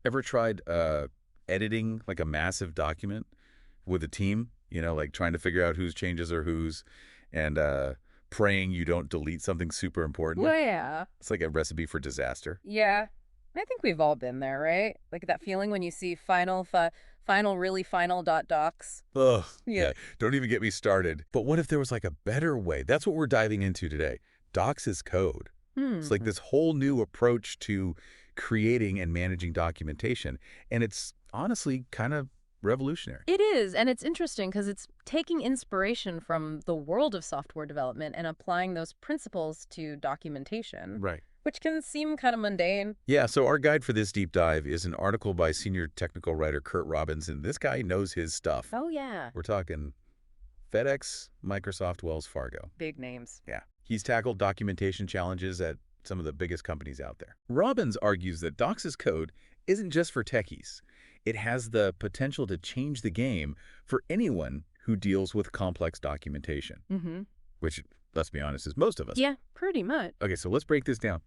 Ever tried editing like a massive document with a team? Like trying to figure out whose changes are whose and praying you don't delete something super important? Well, yeah. It's like a recipe for disaster. Yeah. I think we've all been there, right? Like that feeling when you see final, really final docs. Ugh, Yeah. yeah, don't even get me started. But what if there was like a better way? That's what we're diving into today. Docs as code. It's Hmm. like this whole new approach to creating and managing documentation. And it's honestly kind of revolutionary. It is, and it's interesting because it's taking inspiration from the world of software development and applying those principles to documentation, Right. which can seem kind of mundane. Yeah, so our guide for this deep dive is an article by senior technical writer Curt Robbins, and this guy knows his stuff. Oh, yeah. We're talking FedEx, Microsoft, Wells Fargo. Big names. Yeah. He's tackled documentation challenges at some of the biggest companies out there. Robbins argues that Docs as code isn't just for techies. It has the potential to change the game for anyone who deals with complex documentation, Mm-hmm. which, let's be honest, is most of us. Yeah, pretty much. Okay, so let's break this down.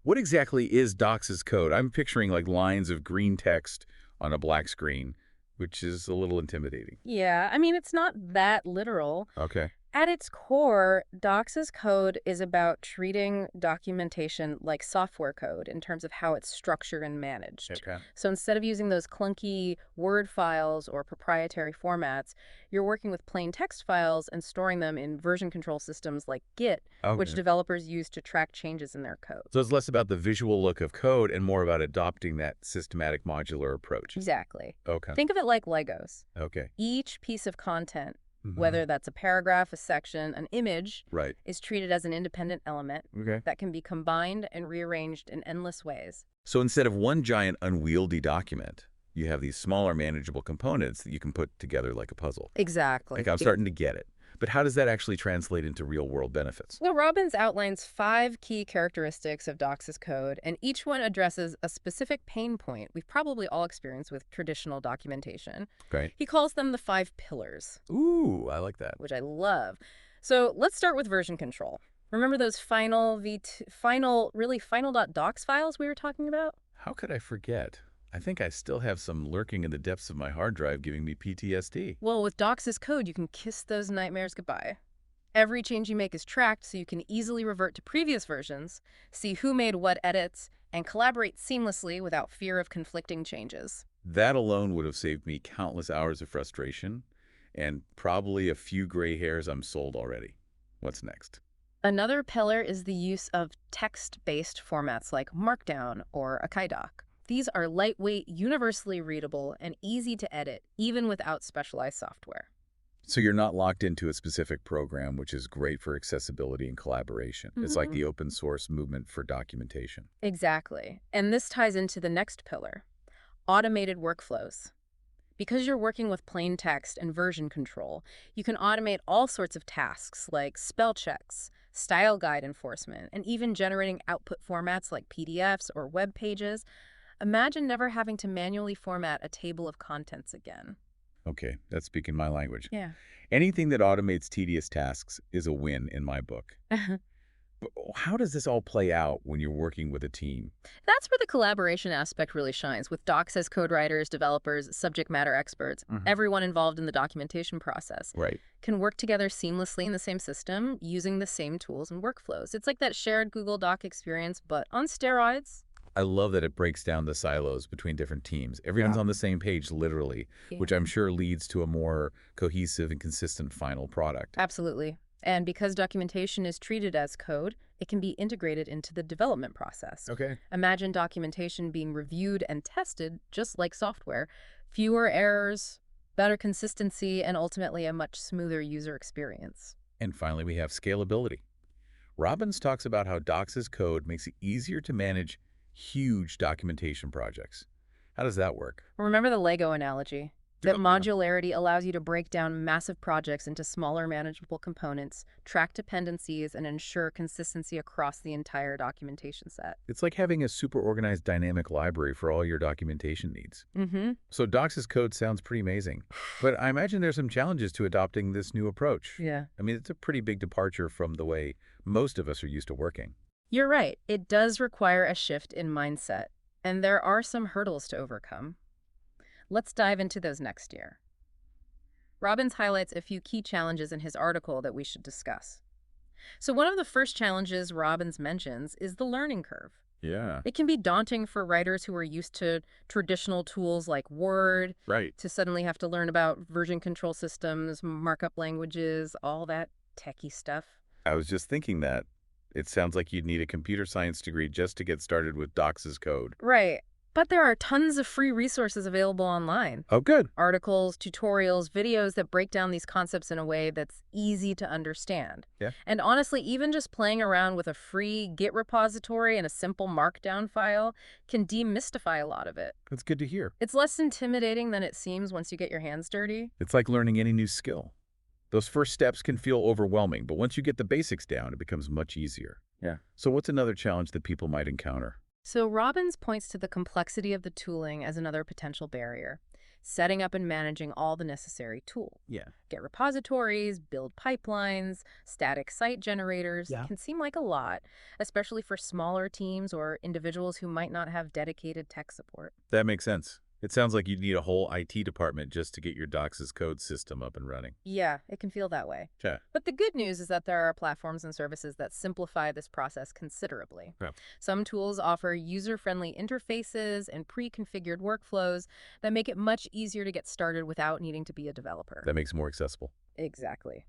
What exactly is Docs as code? I'm picturing like lines of green text on a black screen, which is a little intimidating. Yeah, I mean, it's not that literal. Okay. At its core, Docs as code is about treating documentation like software code in terms of how it's structured and managed. Okay. So instead of using those clunky Word files or proprietary formats, you're working with plain text files and storing them in version control systems like Git, which Okay. developers use to track changes in their code. So it's less about the visual look of code and more about adopting that systematic modular approach. Exactly. Okay. Think of it like Legos. Okay. Each piece of content, Mhm. whether that's a paragraph, a section, an image, Right. is treated as an independent element Okay. that can be combined and rearranged in endless ways. So instead of one giant unwieldy document, you have these smaller manageable components that you can put together like a puzzle. Exactly. Like I'm starting to get it. But how does that actually translate into real-world benefits? Well, Robbins outlines 5 key characteristics of Docs as code, and each one addresses a specific pain point we've probably all experienced with traditional documentation. Right. He calls them the 5 pillars, Ooh, I like that. which I love. So let's start with version control. Remember those final.docs files we were talking about? How could I forget? I think I still have some lurking in the depths of my hard drive giving me PTSD. Well, with Docs as code, you can kiss those nightmares goodbye. Every change you make is tracked so you can easily revert to previous versions, see who made what edits, and collaborate seamlessly without fear of conflicting changes. That alone would have saved me countless hours of frustration and probably a few gray hairs. I'm sold already. What's next? Another pillar is the use of text-based formats like Markdown or AkaiDoc. These are lightweight, universally readable, and easy to edit, even without specialized software. So you're not locked into a specific program, which is great for accessibility and collaboration. It's like the open source movement for documentation. Exactly. And this ties into the next pillar, automated workflows. Because you're working with plain text and version control, you can automate all sorts of tasks like spell checks, style guide enforcement, and even generating output formats like PDFs or web pages. Imagine never having to manually format a table of contents again. Okay, that's speaking my language. Yeah. Anything that automates tedious tasks is a win in my book. But how does this all play out when you're working with a team? That's where the collaboration aspect really shines, with Docs as code writers, developers, subject matter experts. Everyone involved in the documentation process Right. can work together seamlessly in the same system using the same tools and workflows. It's like that shared Google Doc experience, but on steroids. I love that it breaks down the silos between different teams. Everyone's on the same page, literally, which I'm sure leads to a more cohesive and consistent final product. Absolutely. And because documentation is treated as code, it can be integrated into the development process. Okay. Imagine documentation being reviewed and tested just like software. Fewer errors, better consistency, and ultimately a much smoother user experience. And finally, we have scalability. Robbins talks about how Docs as code makes it easier to manage huge documentation projects. How does that work? Remember the Lego analogy? That modularity allows you to break down massive projects into smaller manageable components, track dependencies, and ensure consistency across the entire documentation set. It's like having a super organized dynamic library for all your documentation needs. Mm-hmm. So Docs as code sounds pretty amazing, but I imagine there's some challenges to adopting this new approach. Yeah. I mean, it's a pretty big departure from the way most of us are used to working. You're right. It does require a shift in mindset. And there are some hurdles to overcome. Let's dive into those next year. Robbins highlights a few key challenges in his article that we should discuss. So one of the first challenges Robbins mentions is the learning curve. Yeah. It can be daunting for writers who are used to traditional tools like Word Right. to suddenly have to learn about version control systems, markup languages, all that techie stuff. I was just thinking that. It sounds like you'd need a computer science degree just to get started with Docs' code. Right. But there are tons of free resources available online. Oh, good. Articles, tutorials, videos that break down these concepts in a way that's easy to understand. Yeah. And honestly, even just playing around with a free Git repository and a simple markdown file can demystify a lot of it. That's good to hear. It's less intimidating than it seems once you get your hands dirty. It's like learning any new skill. Those first steps can feel overwhelming, but once you get the basics down, it becomes much easier. Yeah. So what's another challenge that people might encounter? So Robbins points to the complexity of the tooling as another potential barrier. Setting up and managing all the necessary tools. Yeah. Get repositories, build pipelines, static site generators can seem like a lot, especially for smaller teams or individuals who might not have dedicated tech support. That makes sense. It sounds like you'd need a whole IT department just to get your Docs' code system up and running. Yeah, it can feel that way. Yeah. But the good news is that there are platforms and services that simplify this process considerably. Yeah. Some tools offer user-friendly interfaces and pre-configured workflows that make it much easier to get started without needing to be a developer. That makes it more accessible. Exactly.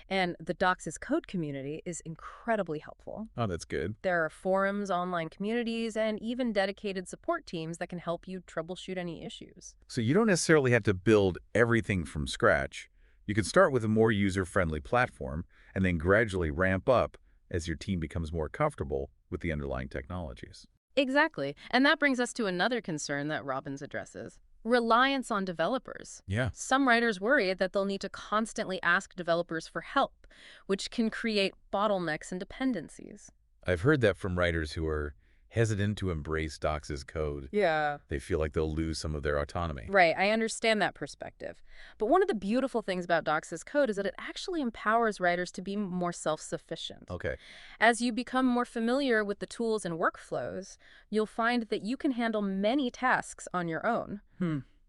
And the Docs' code community is incredibly helpful. Oh, that's good. There are forums, online communities, and even dedicated support teams that can help you troubleshoot any issues. So you don't necessarily have to build everything from scratch. You can start with a more user-friendly platform and then gradually ramp up as your team becomes more comfortable with the underlying technologies. Exactly. And that brings us to another concern that Robbins addresses. Reliance on developers. Yeah. Some writers worry that they'll need to constantly ask developers for help, which can create bottlenecks and dependencies. I've heard that from writers who are hesitant to embrace Docs' code. Yeah. They feel like they'll lose some of their autonomy. Right, I understand that perspective. But one of the beautiful things about Docs' code is that it actually empowers writers to be more self-sufficient. Okay. As you become more familiar with the tools and workflows, you'll find that you can handle many tasks on your own.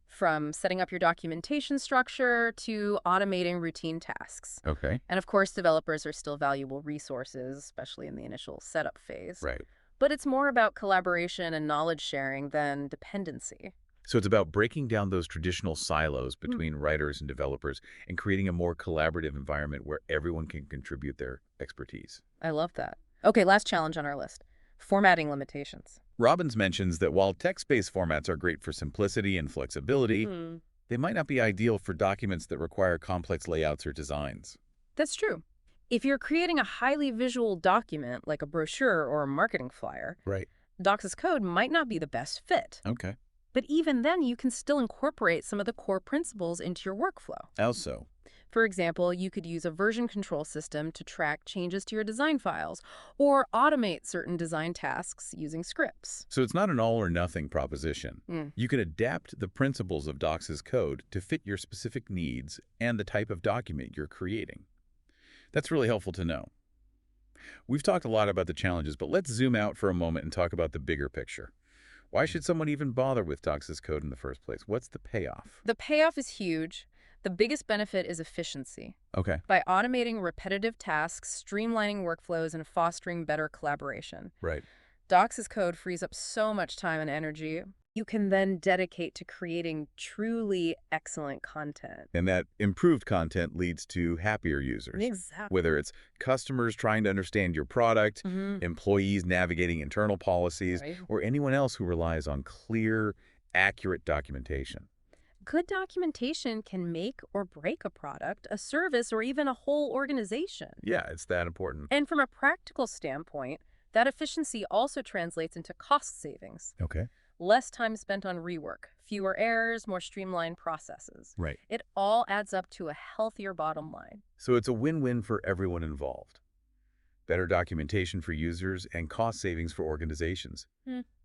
From setting up your documentation structure to automating routine tasks. Okay. And of course, developers are still valuable resources, especially in the initial setup phase. Right. But it's more about collaboration and knowledge sharing than dependency. So it's about breaking down those traditional silos between writers and developers and creating a more collaborative environment where everyone can contribute their expertise. I love that. Okay, last challenge on our list. Formatting limitations. Robbins mentions that while text-based formats are great for simplicity and flexibility, they might not be ideal for documents that require complex layouts or designs. That's true. If you're creating a highly visual document like a brochure or a marketing flyer, Right. Docs' code might not be the best fit. Okay. But even then, you can still incorporate some of the core principles into your workflow. How so? For example, you could use a version control system to track changes to your design files, or automate certain design tasks using scripts. So it's not an all-or-nothing proposition. You can adapt the principles of Docs' code to fit your specific needs and the type of document you're creating. That's really helpful to know. We've talked a lot about the challenges, but let's zoom out for a moment and talk about the bigger picture. Why should someone even bother with Docs' code in the first place? What's the payoff? The payoff is huge. The biggest benefit is efficiency. Okay. By automating repetitive tasks, streamlining workflows, and fostering better collaboration. Right. Docs' code frees up so much time and energy you can then dedicate to creating truly excellent content. And that improved content leads to happier users. Exactly. Whether it's customers trying to understand your product, employees navigating internal policies, Right. or anyone else who relies on clear, accurate documentation. Good documentation can make or break a product, a service, or even a whole organization. Yeah, it's that important. And from a practical standpoint, that efficiency also translates into cost savings. Okay. Less time spent on rework, fewer errors, more streamlined processes. Right. It all adds up to a healthier bottom line. So it's a win-win for everyone involved. Better documentation for users and cost savings for organizations.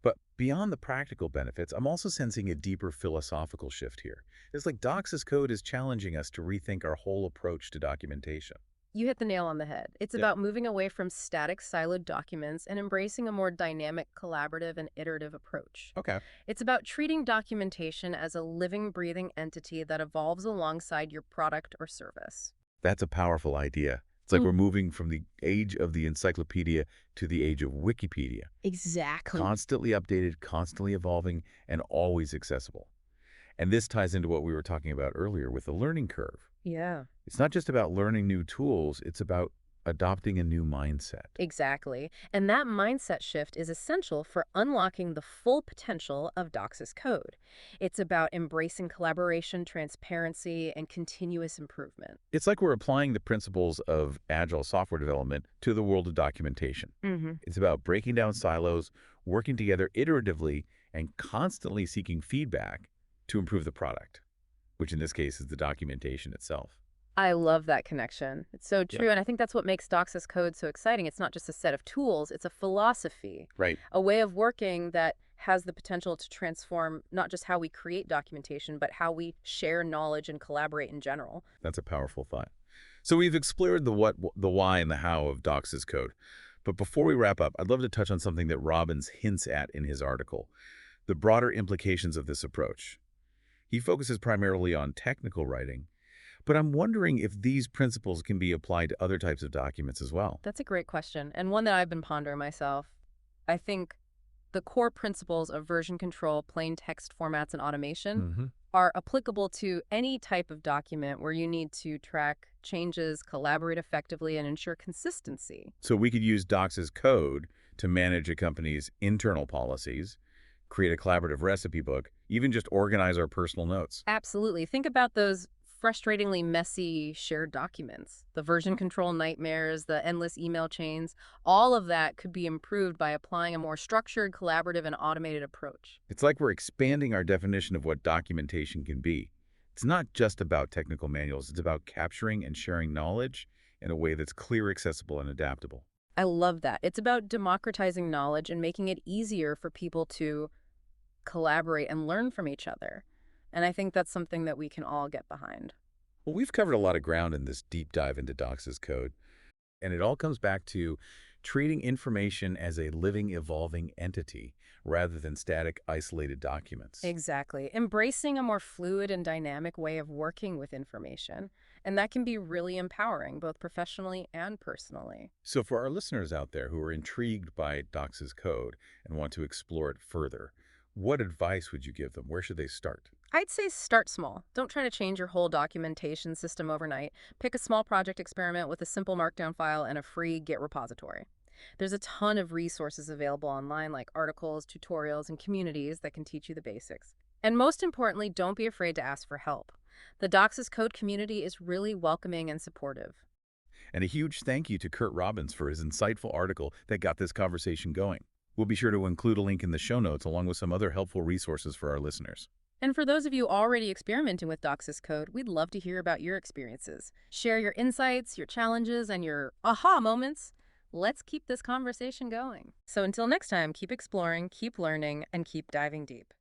But beyond the practical benefits, I'm also sensing a deeper philosophical shift here. It's like Docs' code is challenging us to rethink our whole approach to documentation. You hit the nail on the head. It's Yep. about moving away from static, siloed documents and embracing a more dynamic, collaborative, and iterative approach. Okay. It's about treating documentation as a living, breathing entity that evolves alongside your product or service. That's a powerful idea. It's like we're moving from the age of the encyclopedia to the age of Wikipedia. Exactly. Constantly updated, constantly evolving, and always accessible. And this ties into what we were talking about earlier with the learning curve. Yeah. It's not just about learning new tools, it's about adopting a new mindset. Exactly. And that mindset shift is essential for unlocking the full potential of Dox's code. It's about embracing collaboration, transparency, and continuous improvement. It's like we're applying the principles of agile software development to the world of documentation. Hmm. It's about breaking down silos, working together iteratively, and constantly seeking feedback to improve the product, which in this case is the documentation itself. I love that connection. It's so Yeah. true. And I think that's what makes Dox's code so exciting. It's not just a set of tools, it's a philosophy, Right. a way of working that has the potential to transform not just how we create documentation, but how we share knowledge and collaborate in general. That's a powerful thought. So we've explored the what, the why, and the how of Dox's code. But before we wrap up, I'd love to touch on something that Robbins hints at in his article, the broader implications of this approach. He focuses primarily on technical writing, but I'm wondering if these principles can be applied to other types of documents as well. That's a great question, and one that I've been pondering myself. I think the core principles of version control, plain text formats, and automation Hmm. are applicable to any type of document where you need to track changes, collaborate effectively, and ensure consistency. So we could use Dox's code to manage a company's internal policies, create a collaborative recipe book, even just organize our personal notes. Absolutely. Think about those frustratingly messy shared documents, the version control nightmares, the endless email chains. All of that could be improved by applying a more structured, collaborative, and automated approach. It's like we're expanding our definition of what documentation can be. It's not just about technical manuals, it's about capturing and sharing knowledge in a way that's clear, accessible, and adaptable. I love that. It's about democratizing knowledge and making it easier for people to collaborate and learn from each other. And I think that's something that we can all get behind. Well, we've covered a lot of ground in this deep dive into Dox's code, and it all comes back to treating information as a living, evolving entity rather than static, isolated documents. Exactly. Embracing a more fluid and dynamic way of working with information. And that can be really empowering, both professionally and personally. So for our listeners out there who are intrigued by Dox's code and want to explore it further, what advice would you give them? Where should they start? I'd say start small. Don't try to change your whole documentation system overnight. Pick a small project experiment with a simple markdown file and a free Git repository. There's a ton of resources available online, like articles, tutorials, and communities that can teach you the basics. And most importantly, don't be afraid to ask for help. The Dox's Code community is really welcoming and supportive. And a huge thank you to Curt Robbins for his insightful article that got this conversation going. We'll be sure to include a link in the show notes along with some other helpful resources for our listeners. And for those of you already experimenting with Dox's Code, we'd love to hear about your experiences. Share your insights, your challenges, and your aha moments. Let's keep this conversation going. So until next time, keep exploring, keep learning, and keep diving deep.